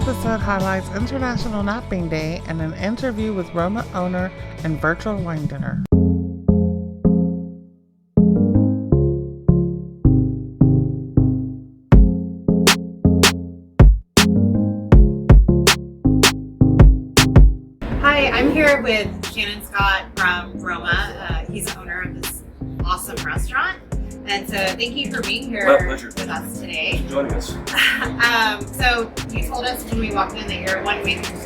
episode highlights International Napping Day and an interview with Roma owner and virtual wine dinner. Hi, I'm here with Shannon Scott from Roma. He's the owner of this awesome restaurant. And so thank you for being here with us today. Joining us. So you told us when we walked in that you're a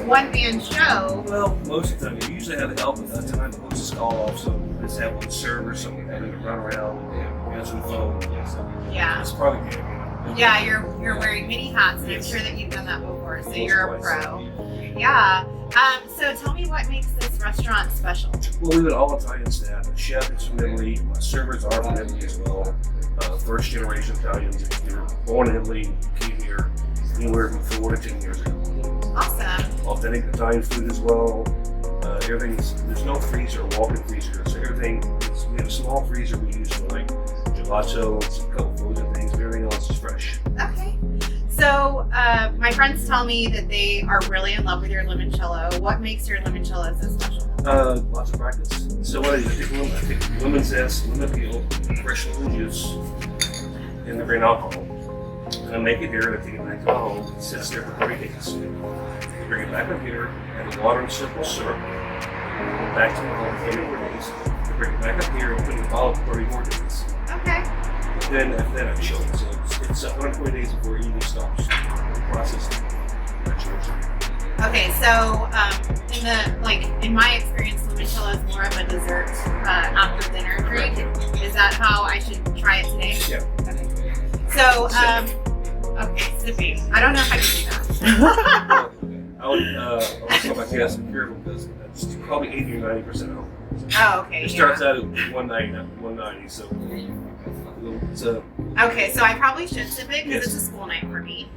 one-man show. Well, most of the time, you usually have help at that time. The host is called off, so we just have one server, so we're having to run around and answer the phone. So Yeah. it's probably good. Yeah, you're wearing many hats, and I'm sure that you've done that before, so you're a pro. Yeah. So tell me what makes this restaurant special. Well, we have an all-Italian staff. The chef is from Italy. My servers are from Italy as well. First-generation Italians. If you're born in Italy, you came here anywhere from 4 to 10 years ago. Awesome. Authentic Italian food as well. There's no freezer or walk-in freezer, so everything is, we have a small freezer we use for like gelato, some couple frozen things, but everything else is fresh. Okay. So my friends tell me that they are really in love with your limoncello. What makes your limoncello so special? Lots of practice. So what I do, I take lemon zest, lemon peel, fresh lemon juice, and the green alcohol. And I make it here, and I take it back to my home. It sits there for 30 days. I bring it back up here, add water and simple syrup. Back to my home for 30 more days. I bring it back up here and put it in a bottle for 30 more days. Okay. Then after that I chill it. So it's 120 days before it even stops processing. Okay, so in my experience, limoncello is more of a dessert after dinner drink. Is that how I should try it today? Yeah. Okay. So okay, sipping. I don't know if I can do that. I would tell my kids I'm careful because it's probably 80 or 90% alcohol. Oh, okay. It starts out at 190, so it's Okay, so I probably should sip it because Yes. it's a school night for me.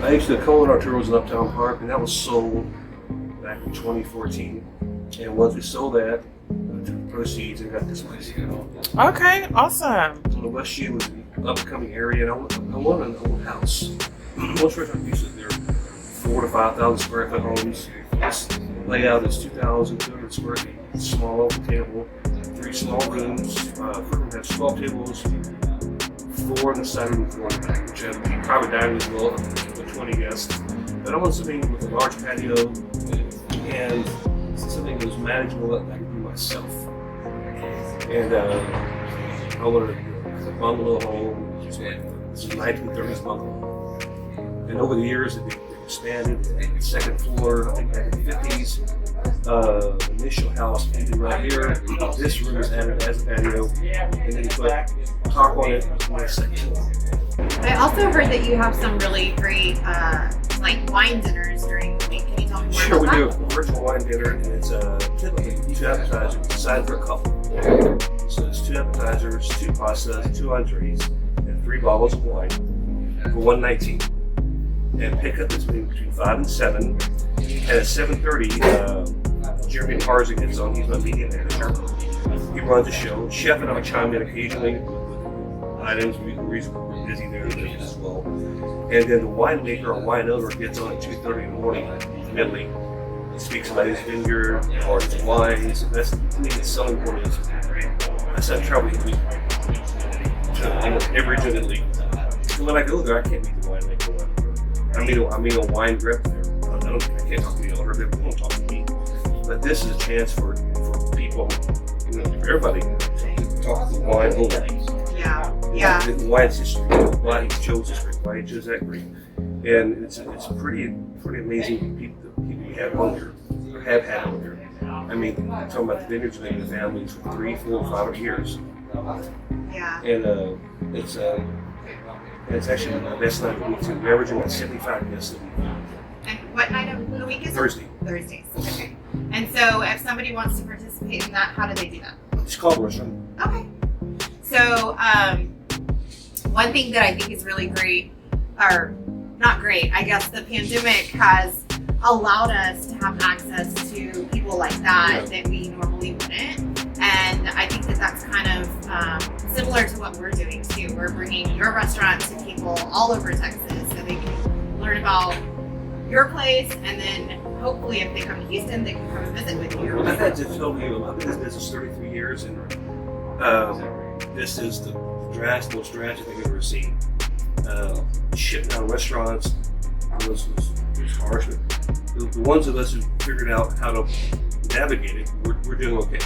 I used to Cohen Arturo's in Uptown Park, and that was sold back in 2014. And once we sold that, I took the proceeds and got this place. Okay, awesome. So the West Shoe was an upcoming area, and I wanted an old house. Most restaurants usually they're 4,000 to 5,000 square foot homes. This layout is 2,200 square feet. Small table, 3 small rooms. First room has 12 tables, 4 on the side and 4 on the back, which have private dining as well with 20 guests. But I want something with a large patio and something that was manageable that I could do myself. And I wanted a bungalow home. This is a 1930s bungalow. And over the years, it expanded. The second floor, I think back in the 50s. Initial house ended right here. This room is added as a patio, and then you put top on it on the second floor. I also heard that you have some really great wine dinners during the week. Can you tell me more Sure, we about do that? a virtual wine dinner, and it's typically 2 appetizers, a side for a couple. So it's 2 appetizers, 2 pastas, 2 entrees, and 3 bottles of wine for $119. And pickup is between 5 and 7. And at 7:30, Jeremy Parza gets on. He's my media manager. He runs the show. Chef and I chime in occasionally with items. We're busy there as well. And then the winemaker or wine owner gets on at 2:30 in the morning from Italy. He speaks about his vineyard or his wines. And that's, to me, it's so important. I said, travel every region in Italy. So when I go there, I can't meet the winemaker. I mean a wine grip there. I can't talk to the owner, they won't talk to me. But this is a chance for people, for everybody, to talk to the wine owner. Yeah. The wine's history, why he chose this grape, why he chose that grape. And it's pretty amazing people we have on here, or have had on here. I mean, I'm talking about the vineyards been in the families for 3, 4, 5 years. Yeah. And it's actually the best night of the week too. We're averaging about 75 guests a week. And what night of the week is it? Thursday. Thursdays. Okay. And so if somebody wants to participate in that, how do they do that? It's called a restaurant. Okay. So one thing that I think is really great, or not great, I guess the pandemic has allowed us to have access to people like that that we normally wouldn't. And I think that that's kind of similar to what we're doing too. We're bringing your restaurant to people all over Texas so they can learn about your place, and then hopefully if they come to Houston, they can come and visit with you. Well, I had to tell you, I've been in this business 33 years, and this is the most drastic thing I've ever seen. Shitting out of restaurants was harsh, but the ones of us who figured out how to navigate it, we're doing okay.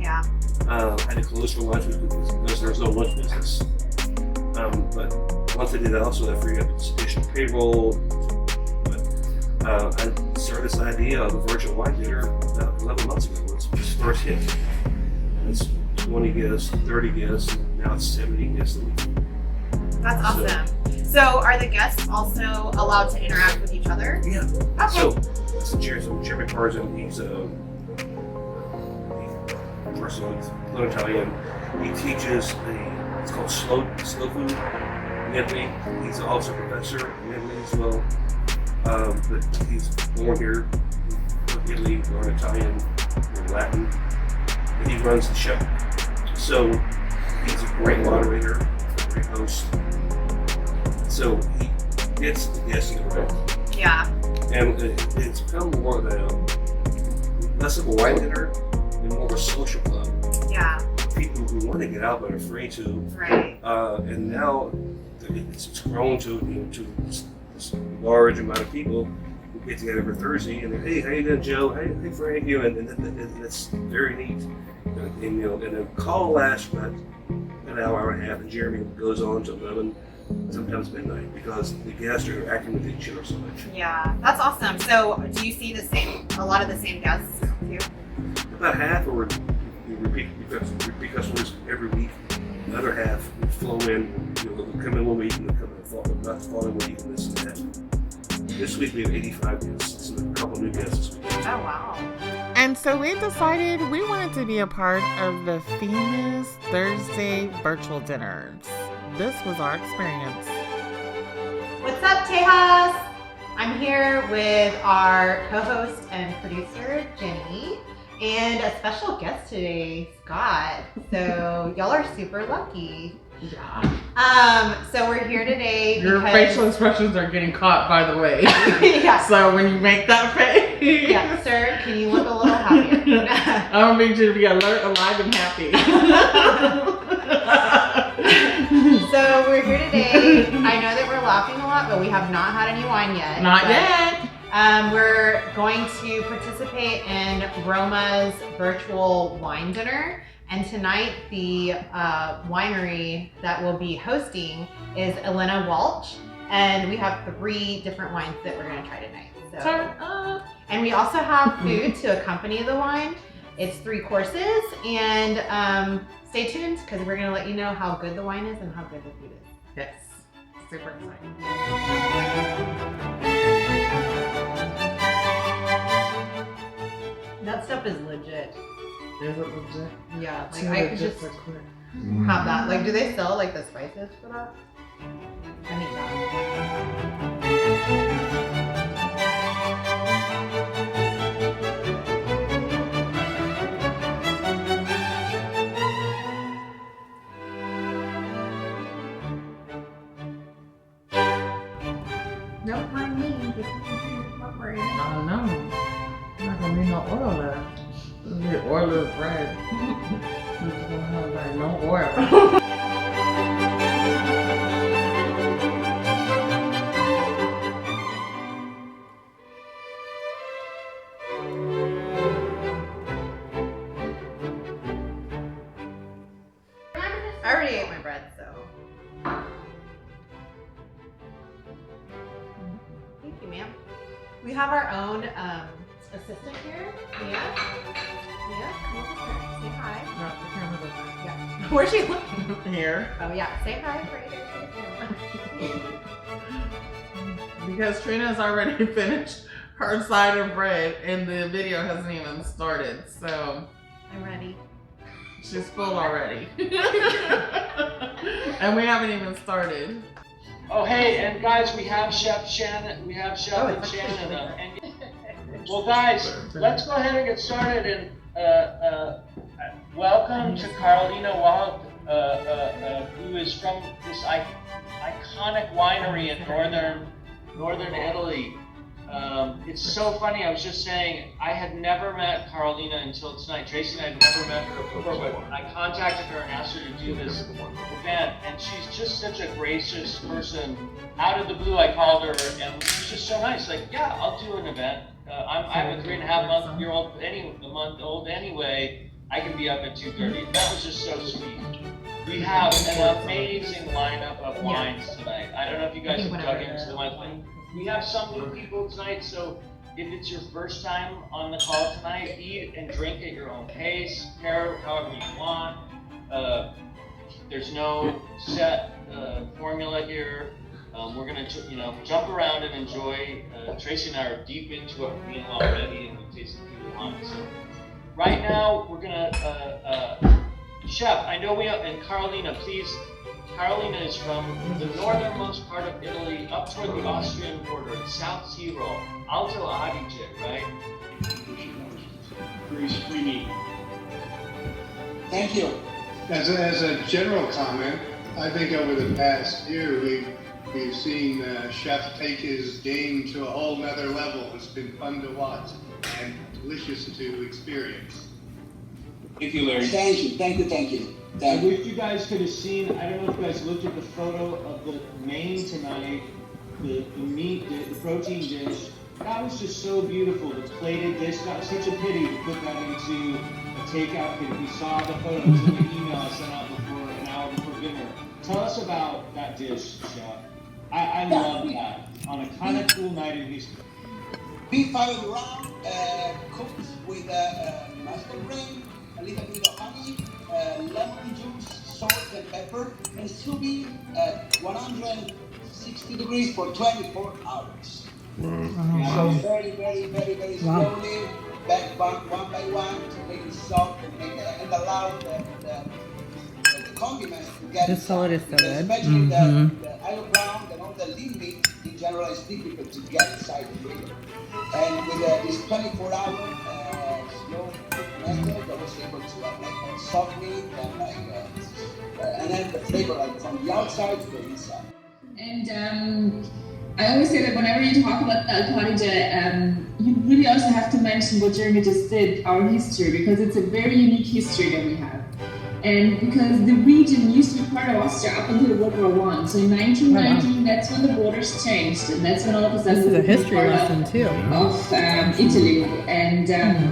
Yeah. I had to close for lunch because there's no lunch business. But once I did that, also I freed up this additional payroll. But I started this idea of a virtual wine dinner about 11 months ago. It was first hit. And it's 20 guests, 30 guests, and now it's 70 guests a week. That's awesome. So are the guests also allowed to interact with each other? Yeah. Okay. So that's the Chairman Tarzan. He's a person with fluent Italian. He teaches it's called slow food in Italy. He's also a professor in Italy as well. But he's born here in Italy, born Italian, or Latin. And he runs the show. So he's a great moderator, a great host. So he gets the guests in the room. Yeah. And it's become more of less of a wine dinner and more of a social club. Yeah. People who want to get out but are afraid to. Right. And now it's grown to this large amount of people who get together every Thursday and they're, hey, how you doing, Joe? Hey, Frank, you, and that's very neat. And the call lasts about an hour and a half, and Jeremy goes on to 11. Sometimes midnight, because the guests are interacting with each other so much. Yeah, that's awesome. So, do you see a lot of the same guests too? About half, or we repeat customers every week. Another half will flow in. They'll come in one week and they'll come in the following week, and this and that. This week we have 85 guests, and a couple new guests this week. Oh wow! And so we decided we wanted to be a part of the famous Thursday virtual dinners. This was our experience. What's up, Tejas? I'm here with our co-host and producer, Jenny, and a special guest today, Scott. So y'all are super lucky. Yeah. So we're here today Your because... facial expressions are getting caught, by the way. Yeah. So when you make that face. Yeah, sir, can you look a little happier? I want you to be alert, alive, and happy. So we're here today. I know that we're laughing a lot, but we have not had any wine yet. Not yet. We're going to participate in Roma's virtual wine dinner. And tonight, the winery that we'll be hosting is Elena Walsh. And we have 3 different wines that we're going to try tonight. So, and we also have food to accompany the wine. It's 3 courses. And stay tuned because we're going to let you know how good the wine is and how good the food is. Yes. Super exciting. That stuff is legit. Is it legit? Yeah, like I could just have that. Like, do they sell like the spices for that? I need that. Don't mind me. Don't worry. I don't know. Not gonna be no oil left. It's gonna be oilless bread. It's gonna have like no oil. I already ate my bread, so. Thank you, ma'am. We have our own assistant here, Mia. Mia, come over here. Say hi. No, the camera doesn't. Yeah. Where's she looking? Here. Oh yeah, say hi right there to the camera. Because Trina's already finished her side of bread and the video hasn't even started. So I'm ready. she's full already. And we haven't even started. Oh, hey, and guys, we have Chef Shannon. We have Chef and it's Shannon. actually Well, guys, let's go ahead and get started. And welcome to Carolina Wald, who is from this iconic winery in northern Italy. It's so funny. I was just saying, I had never met Carolina until tonight. Tracy and I had never met her before, but I contacted her and asked her to do this event, and she's just such a gracious person. Out of the blue, I called her, and she's just so nice. Like, yeah, I'll do an event. I'm a 3.5 month old anyway. I can be up at 2:30. That was just so sweet. We have an amazing lineup of wines tonight. I don't know if you guys have dug into the wines. We have some new people tonight, so if it's your first time on the call tonight, eat and drink at your own pace, pair however you want. There's no set formula here. We're gonna, jump around and enjoy. Tracy and I are deep into a meal already, and we've tasted a few wines. So right now, we're gonna, Chef, I know and Carolina, please. Carolina is from the northernmost part of Italy, up toward the Austrian border, South Tyrol, Alto Adige, right? Thank you. As a general comment, I think over the past year we've seen Chef take his game to a whole nother level. It's been fun to watch and delicious to experience. Thank you, Larry. Thank you. I wish you guys could have seen, I don't know if you guys looked at the photo of the main tonight, the meat, the protein dish. That was just so beautiful, the plated dish. That was such a pity to put that into a takeout kit. If you saw the photos in the email I sent out an hour before dinner. Tell us about that dish, Chef. I love that. On a kind of cool night in Houston. Beef out round, cooked with mustard grain, a little bit of honey, lemon juice, salt and pepper, and sous vide at 160 degrees for 24 hours. So very slowly, back one by one to make it soft and allow the condiments to get this salad is so good. Especially the olive brown and all the lean meat in general is difficult to get inside the grill. And with this 24-hour slow method, I was able to make a soft meat and then the flavor from the outside to the inside. And I always say that whenever you talk about the Alparija, you really also have to mention what Jeremy just did, our history, because it's a very unique history that we have. And because the region used to be part of Austria up until World War I. So in 1919, that's when the borders changed, and that's when all of a sudden this is a history lesson too of Italy. And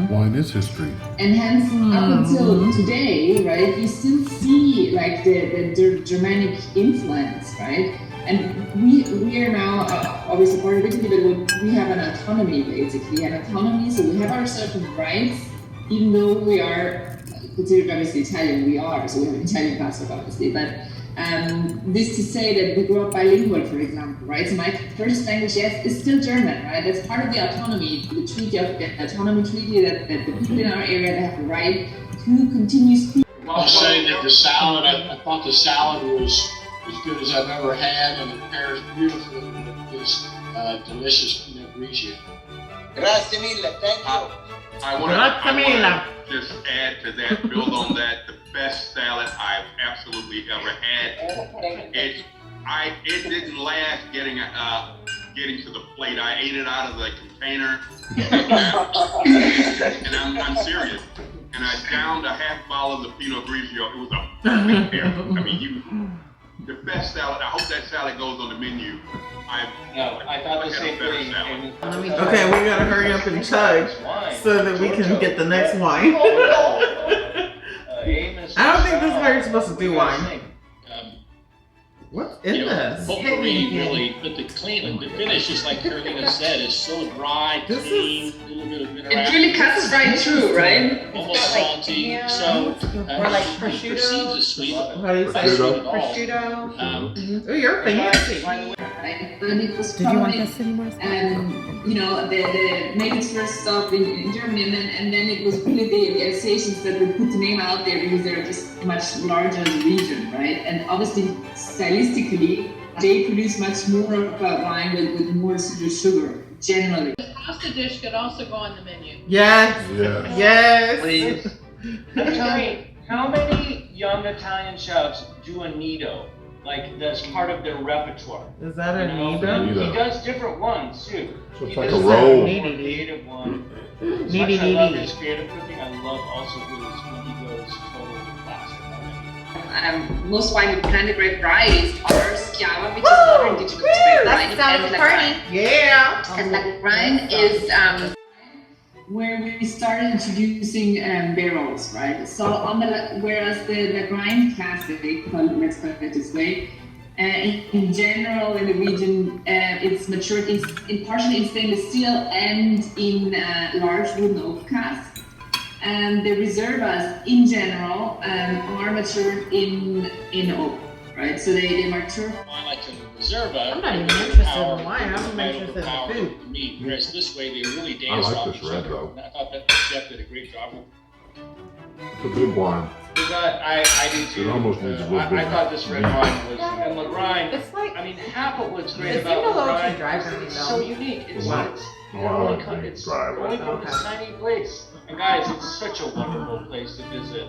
wine is history. And hence, up until today, right, you still see like the Germanic influence, right? And we are now obviously part of Italy, but we have an autonomy basically, so we have our certain rights, even though we are considered obviously Italian, so we have an Italian passport obviously, but this to say that we grew up bilingual, for example, right? So my first language, yes, is still German, right? That's part of the autonomy, the treaty of the autonomy treaty that the people in our area they have the right to continue speaking. I'll say that the salad, I thought the salad was as good as I've ever had, and it pairs beautifully with this delicious Pinot Grigio. Grazie mille, thank you. I want to just add to that, build on that. The best salad I've absolutely ever had. It didn't last getting to the plate. I ate it out of the container, and I'm serious. And I downed a half bottle of the Pinot Grigio. It was a perfect pair. I mean, the best salad. I hope that salad goes on the menu. I thought the same thing. Okay, we gotta hurry up and chug so that we can get the next wine. I don't think this is how you're supposed to do wine. What's in this? Potpourri really, but the finish is like Carolina said, is so dry, clean, a little bit of mineral. It really cuts right through, right? Almost salty, so or like prosciutto. Perceives as sweet. How do you say Prosciutto. Oh, you're fancy. And it was Did you want this anymore? They made its first stop in Germany, and then it was really the Alsatians that would put the name out there because they're just much larger region, right? And obviously, stylistically, they produce much more of a wine with more sugar, generally. The pasta dish could also go on the menu. Yes. Yeah. Yes. Please. Tell me, how many young Italian chefs do a nido? like that's part of their repertoire. Is that a You know, Nita? He does different ones too. So it's He like does a roll. more creative one. As much as I love his creative cooking, I love also his when he goes total classic. Most widely planted grape varieties are Schiava, which is another indigenous grape variety. That's the party. Yeah. And La Grind is where we started introducing barrels, right? So on the whereas the La Grind Classic, let's put it this way, in general in the region, it's matured partially in stainless steel and in large wooden oak casks. And the reservas in general are matured in oak, right? So they mature. I like to reserva. I'm not even interested in wine. I'm interested in the food. The meat. Whereas this way they really I dance like off this each red other. though. And I thought that the chef did a great job. It's a good wine. I do too. It almost needs a little I bit thought this red wine was, and La Grind. It's like I mean, half of what's great it about seemed a La little too Grind dry for me is though. so unique. It's Wow. it's Dry, going from this tiny place. And guys, it's such a wonderful place to visit.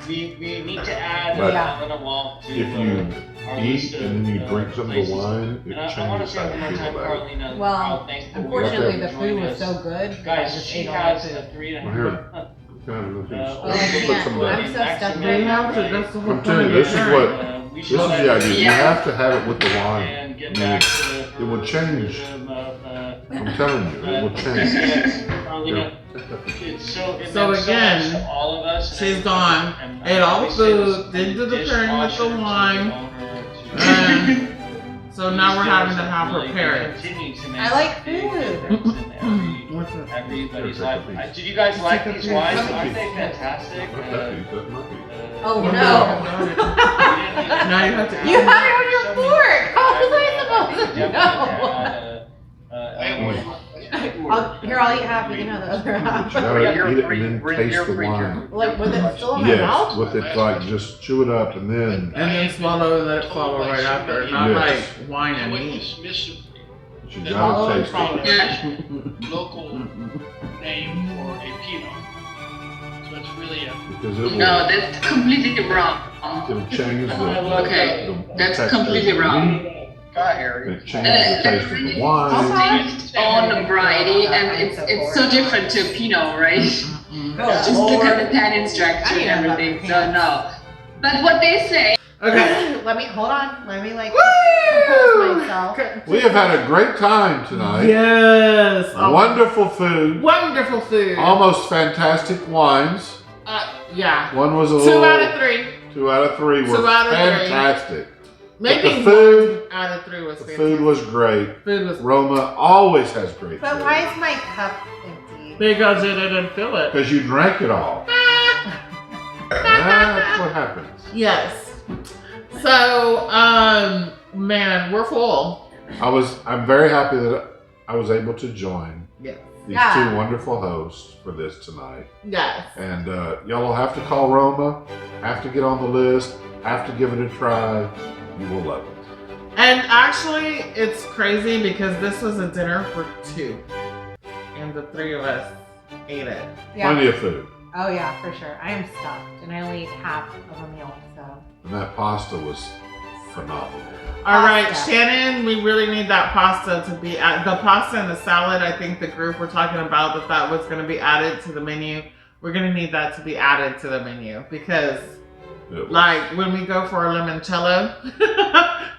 We need to add But a walk to If you our eat list of, and then you drink some of the places. wine, it And I want to changes say how one more you feel time, about it. Carolina, Well, how thankful we are Unfortunately, for the food joining was us. so good. I Guys, just she ate all has the a food. 3 and Well, a here. half. Kind of look at Oh, I this. can't. Put some I'm of so that. stuffed They right now. have to. That's the whole I'm point telling of you, this is the what, drink. this is the idea. You have to have it with the wine. And get I mean, back to it will change. I'm telling you, it will change. Yes, Carolina, it's so, it So meant so again, much to all of us. she's And gone, and ate all the obviously food, the did the pairing with the dishwasher, to wine, the owner, to- so now we're these having to deals have her really pair. continue to make I like a big food. difference in What's it? everybody's Here, take life. a piece. Did you guys like Take a these piece. wines? Take a Aren't piece. they fantastic? Not that piece, that might be. Oh Well, no. Now you have to You had it on your fork. How was I supposed to know? I'll eat half. You can have the other half. You gotta eat it and then taste the wine. Like with it still in my Yes, mouth? with it like just chew it up and then. And then swallow and let it follow right after, not Yes. like wine and meat. But you gotta taste it. Yeah. Local name for a Pinot. So it's really a Because it will, No, that's completely wrong. it'll change Okay, the that's texture of completely the wrong. meat. It changes the taste of the wine. Distinct own variety, and it's so different to Pinot, right? Just look at the tannin structure and everything. So no. But what they say. Okay. Let me hold on. Let me like Woo! compose myself. We have had a great time tonight. Yes. Wonderful food. Wonderful food. Almost fantastic wines. Yeah. One was a 2 little. out of 3. 2 out of 3 were 2 out of 3. fantastic. Maybe But the food, 1 out of 3 was the fantastic. food was great. Food was Roma always has great But food. why is my cup empty? because it didn't fill it. Because you drank it all. That's what happens. Yes. So, man, we're full. I'm very happy that I was able to join Yes. these Yeah. 2 wonderful hosts for this tonight. Yes. And y'all will have to call Roma, have to get on the list, have to give it a try. You will love it. And actually, it's crazy because this was a dinner for 2. And the 3 of us ate it. Yeah. Plenty of food. Oh yeah, for sure. I am stuffed, and I only ate half of a meal. So. And that pasta was phenomenal. All right, Pasta. Shannon, we really need that pasta to be the pasta and the salad. I think the group we're talking about that was going to be added to the menu. We're going to need that to be added to the menu because, like, when we go for a limoncello,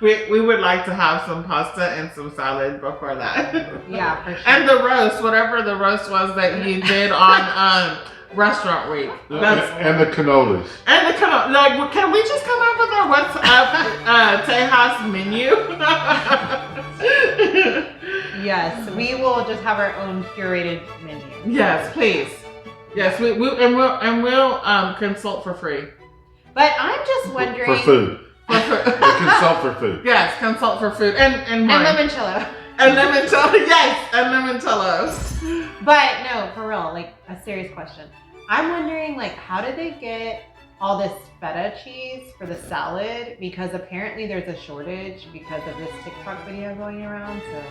we would like to have some pasta and some salad before that. Yeah, for sure. And the roast, whatever the roast was that you did on Restaurant Week. And the cannolis. And the like, can we just come up with our what's up Tejas menu? Yes, we will just have our own curated menu. Yes, please. Yes, we'll consult for free. But I'm just wondering. For food. Consult for food. Yes, consult for food and wine. And limoncello. And limoncello, yes, and limoncello. But no, for real, like a serious question. I'm wondering, like, how did they get all this feta cheese for the salad? Because apparently there's a shortage because of this TikTok video going around. So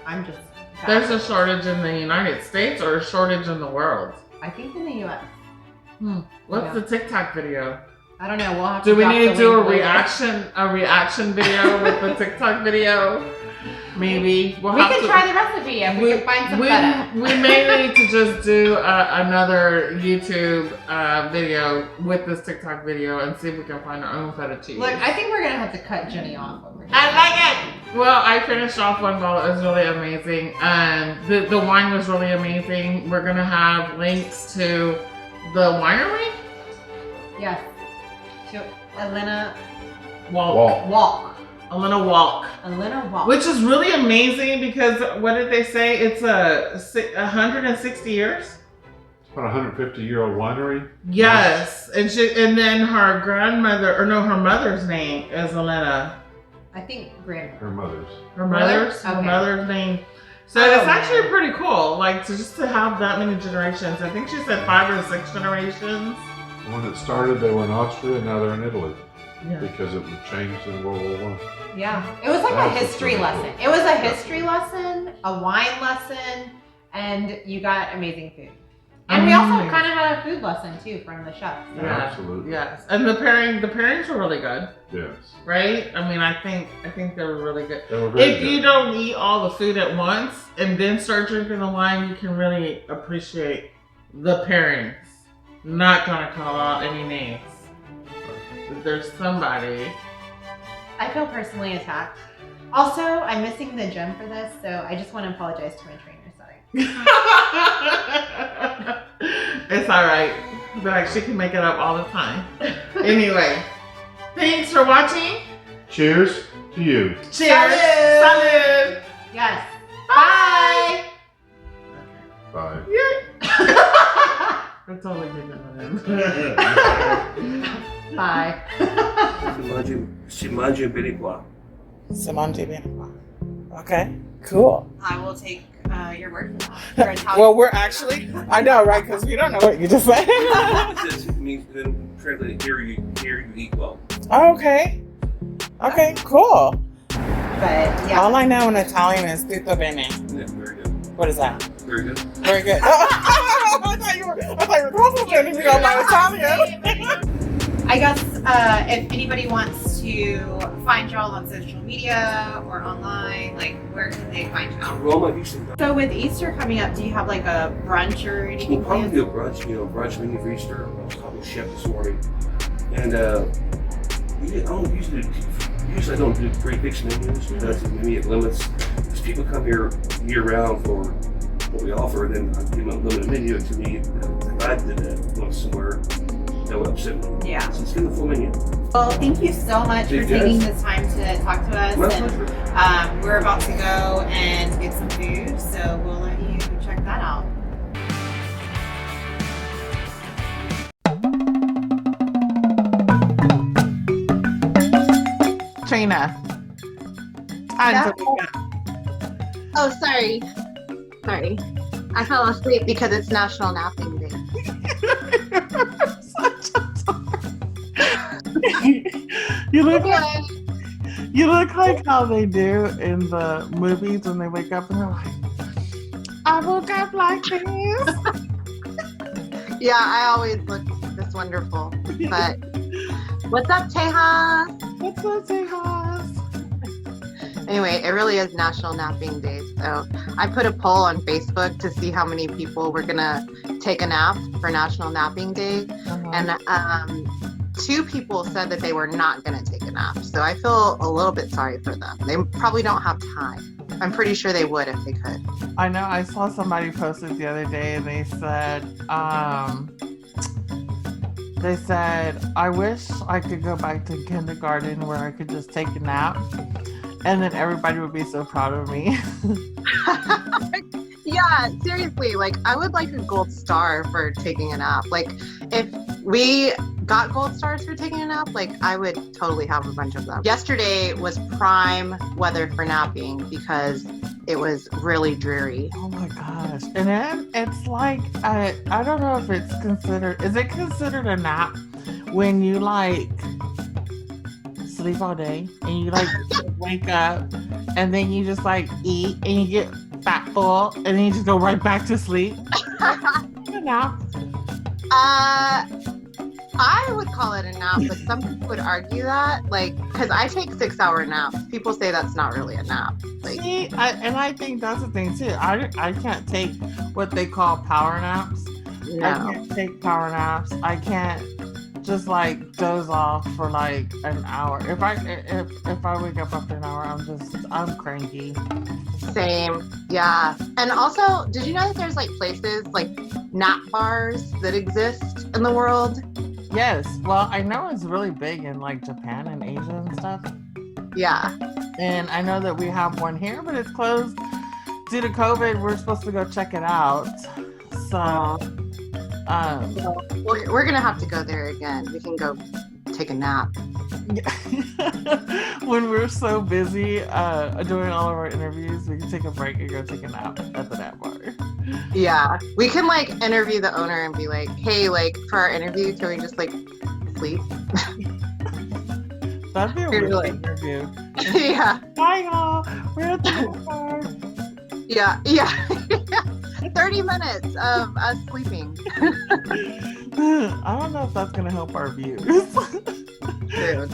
I'm just. There's a shortage in the United States or a shortage in the world? I think in the U.S. What's the TikTok video? I don't know. We'll have to. Do we drop need the to do a link later. reaction video with the TikTok video? Maybe We can try the recipe and we can find some feta. We may need to just do another YouTube video with this TikTok video and see if we can find our own feta cheese. Look, I think we're gonna have to cut Jenny off over here. I like it. Well, I finished off one bottle. It was really amazing. The wine was really amazing. We're gonna have links to the winery. Yes. To Elena Walk. Elena Walk. Which is really amazing because what did they say? It's 160 years. It's about a 150-year-old winery. Yes, and then her her mother's name is Elena. I think grandma. Her mother's. Her mother's name. So it's actually pretty cool, like to have that many generations. I think she said 5 or 6 generations. When it started, they were in Austria, and now they're in Italy. Yeah. Because it was changed in World War I. Yeah, it was like a history lesson. It was a history lesson, a wine lesson, and you got amazing food. And we also kind of had a food lesson too from the chef. So. Yeah, absolutely. Yes, and the pairings were really good. Yes. Right? I mean, I think they were really good. They were very If good. you don't eat all the food at once and then start drinking the wine, you can really appreciate the pairings. Not gonna call out any names. But there's somebody. I feel personally attacked. Also, I'm missing the gem for this, so I just want to apologize to my trainer. Sorry. It's all right. Like she can make it up all the time. Anyway, thanks for watching. Cheers to you. Cheers. Salud. Yes. Bye. Bye. That's all I did. Bye. Si mangia bene qua. Okay, cool. I will take your word for that. You're Italian. Well, we're actually, I know, right? Because we don't know what you just said. It means then translate here you eat well. Okay. Okay, cool. But yeah. All I know in Italian is tutto bene. Yeah, very good. What is that? Very good. Very good. I thought you were complimenting me on my Italian. I guess if anybody wants to find y'all on social media or online, like where can they find y'all? Roma Houston. So with Easter coming up, do you have like a brunch or anything We'll probably planned? do a brunch menu for Easter. I was talking to chef this morning, and usually I don't do pre-fixed menus because to me it limits. Because people come here year round for what we offer, and then I give them a limited menu. To me, if I did that once somewhere, that would upset me. Yeah. So let's get the full menu. Well, thank you so much for taking the time to talk to us. My And pleasure. we're about to go and get some food, so we'll let you check that out. Trina. Oh, sorry. Sorry. I fell asleep because it's National Napping Day. You look like how they do in the movies when they wake up and they're like, I woke up like this. Yeah, I always look this wonderful. But what's up, Tejas? What's up, Tejas? Anyway, it really is National Napping Day. So I put a poll on Facebook to see how many people were gonna take a nap for National Napping Day, and 2 people said that they were not gonna take a nap. So I feel a little bit sorry for them. They probably don't have time. I'm pretty sure they would if they could. I know. I saw somebody posted the other day, and they said, I wish I could go back to kindergarten where I could just take a nap, and then everybody would be so proud of me. Yeah, seriously, like I would like a gold star for taking a nap. Like if we got gold stars for taking a nap, like I would totally have a bunch of them. Yesterday was prime weather for napping because it was really dreary. Oh my gosh. And then it's like, I don't know if it's considered, is it considered a nap when you like sleep all day and you like wake up and then you just like eat and you get fat full and then you just go right back to sleep? A nap? I would call it a nap, but some people would argue that, like, because I take 6-hour naps. People say that's not really a nap. Like, See, I think that's the thing too. I can't take what they call power naps. no. I can't take power naps. I can't just like doze off for like an hour. If I wake up after an hour, I'm cranky. Same. Yeah. And also, did you know that there's like places like nap bars that exist in the world? Yes. Well, I know it's really big in like Japan and Asia and stuff. Yeah. And I know that we have one here, but it's closed due to COVID. We're supposed to go check it out. So, we're gonna have to go there again. We can go take a nap. when we're so busy doing all of our interviews, we can take a break and go take a nap at the nap bar. Yeah, we can like interview the owner and be like, hey, like for our interview, can we just like sleep? That'd be a weird interview. Yeah. Hi y'all, we're at the nap bar. Yeah. 30 minutes of us sleeping. I don't know if that's gonna help our views. Dude.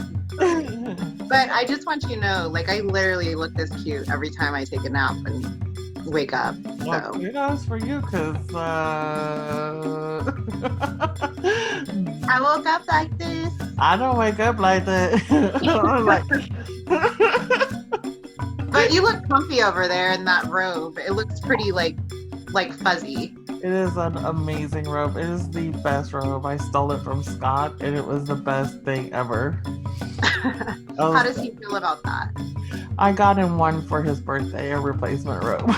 But I just want you to know, like, I literally look this cute every time I take a nap and wake up. Well, kudos for you, because I woke up like this. I don't wake up like that. I'm like... But you look comfy over there in that robe. It looks pretty like fuzzy. It is an amazing robe. It is the best robe. I stole it from Scott, and it was the best thing ever. How does he feel about that? I got him one for his birthday, a replacement robe.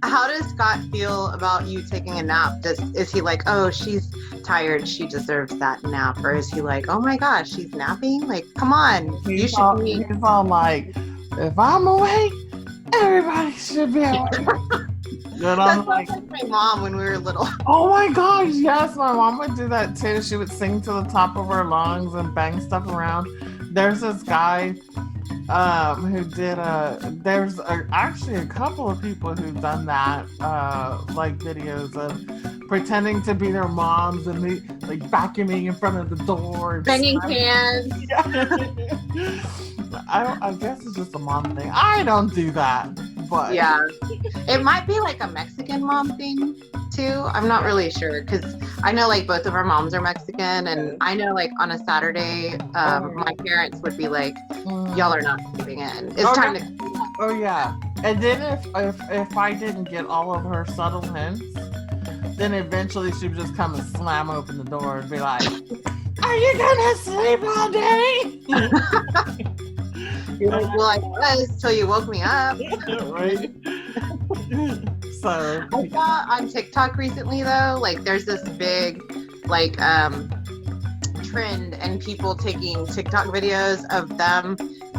How does Scott feel about you taking a nap? Is he like, oh, she's tired, she deserves that nap? Or is he like, oh my gosh, she's napping? Like, come on, He's all like, if I'm awake, everybody should be awake. That's like my mom when we were little. Oh my gosh, yes, my mom would do that too. She would sing to the top of her lungs and bang stuff around. There's this guy who did actually a couple of people who've done that, like videos of pretending to be their moms and they like vacuuming in front of the door, banging cans. I guess it's just a mom thing. I don't do that, but yeah, it might be like a Mexican mom thing too. I'm not really sure because I know like both of our moms are Mexican, and I know like on a Saturday, my parents would be like, "Y'all are not sleeping in. It's time to." Oh yeah, and then if I didn't get all of her subtle hints, then eventually she would just come and slam open the door and be like, "Are you gonna sleep all day?" You're like, well, I was till you woke me up. Right. So I saw on TikTok recently though, like there's this big like trend and people taking TikTok videos of them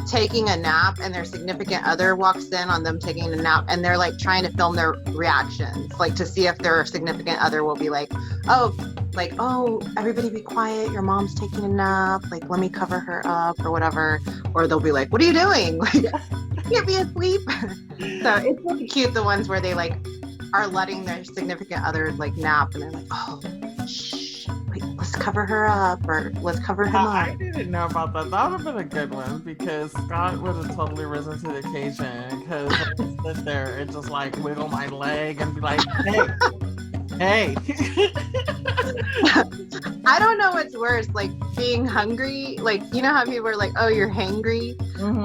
taking a nap and their significant other walks in on them taking a nap and they're like trying to film their reactions, like to see if their significant other will be like, oh, everybody be quiet, your mom's taking a nap, like let me cover her up or whatever, or they'll be like, what are you doing? Like, you can't be asleep. So it's really cute, the ones where they like are letting their significant other like nap and they're like, oh, shh, wait, let's cover her up or let's cover him up. I didn't know about that. That would have been a good one because Scott would have totally risen to the occasion because I would sit there and just like wiggle my leg and be like, hey. I don't know what's worse, like being hungry, like you know how people are like, oh, you're hangry,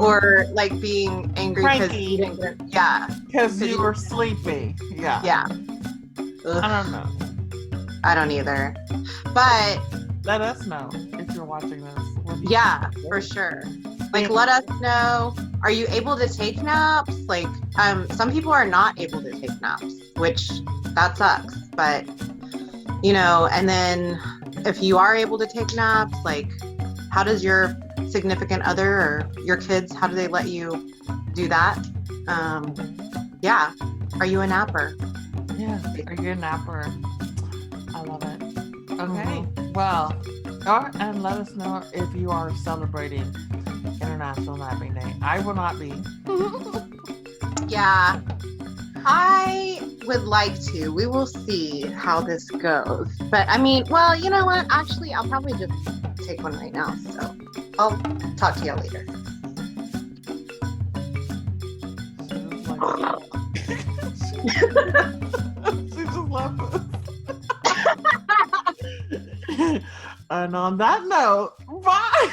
or like being angry because you didn't get, because you were sleepy. Yeah. Ugh. I don't know. I don't either, but let us know if you're watching this. Yeah, for sure. Like, let us know. Are you able to take naps? Like, some people are not able to take naps, which that sucks. But, you know, and then if you are able to take naps, like, how does your significant other or your kids, how do they let you do that? Yeah. Are you a napper? Yeah. Are you a napper? I love it. Okay. Well, and let us know if you are celebrating International Napping Day. I will not be. Yeah. I would like to. We will see how this goes. But I mean, well, you know what? Actually, I'll probably just take one right now. So I'll talk to y'all later. She just left us. And on that note, bye.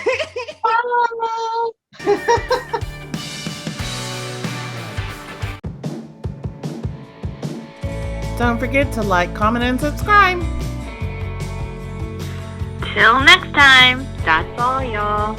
Don't forget to like, comment, and subscribe. Till next time, that's all, y'all.